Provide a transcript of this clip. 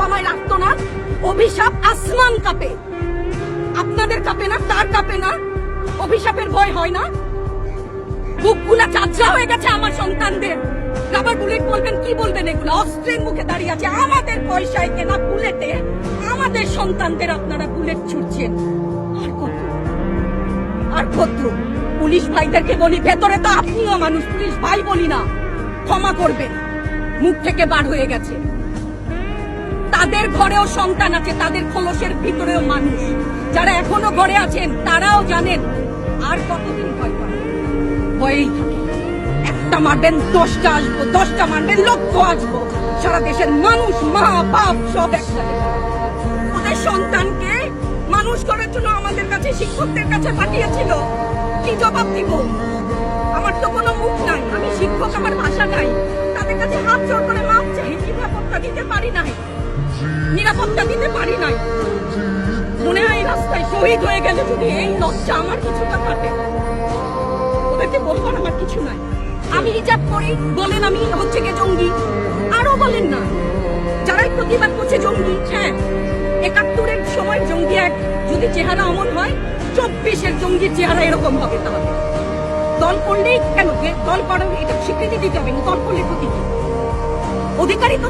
আমায় রাখতো না? অভিশাপ আসমান কাঁপে, আপনাদের কাঁপে না? তার কাঁপে না? অভিশাপের ভয় হয় না? বুকগুলা চাচা হয়ে গেছে আমার সন্তানদের। রাবার বুলেট বলবেন, কি বলবেন? এগুলো অস্ত্রের মুখে দাঁড়িয়ে আছে, আমাদের পয়সায় কেনা বুলেটে আমাদের সন্তানদের আপনারা বুলেট ছুটছেন। আর কত, আর কত? পুলিশ ভাইদেরকে বলি, ভেতরে তো আপনিও মানুষ, পুলিশ ভাই বলি না, ক্ষমা করবেন, মুখ থেকে বার হয়ে গেছে। তাদের ঘরেও সন্তান আছে, তাদের খোলসের ভিতরেও মানুষ। যারা এখনো ঘরে আছেন তারাও জানেন আর কতদিন ভয় পাবেন। ভয়েই থাকে, একটা মারবেন 10টা আসবো, 10টা মারবেন লক্ষ আসবো। সারা দেশের মানুষ, মা বাপ সব একসাথে ওদের সন্তানকে মানুষ করার জন্য আমাদের কাছে, শিক্ষকদের কাছে পাঠিয়েছিল। কি জবাব দিব? আমার তো কোনো মুখ নাই, আমি শিক্ষক, আমার ভাষা নাই। তাদের কাছে হাত জোর করে মাপ চাই, নিরাপত্তা দিতে পারি নাই, নিরাপত্তা দিতে পারি নাই। মনে হয় রাস্তায় শহীদ হয়ে গেলে যদি এই লজ্জা আমার কিছুটা কাটে। ওদেরকে বলবো আমার কিছু নাই, আমি হিজাব করি বলেন আমি হচ্ছে কে জঙ্গি, আরো বলেন না যারাই প্রতিবাদ করছে জঙ্গি। হ্যাঁ, 71-এর সময় জঙ্গি এক যদি চেহারা অমন হয়, 24-এর জঙ্গির চেহারা এরকম হবে। তাহলে দল করলেই কেন, দল করার এটা স্বীকৃতি দিতে হবে, দল করলে ক্ষতি কি? অধিকারী তো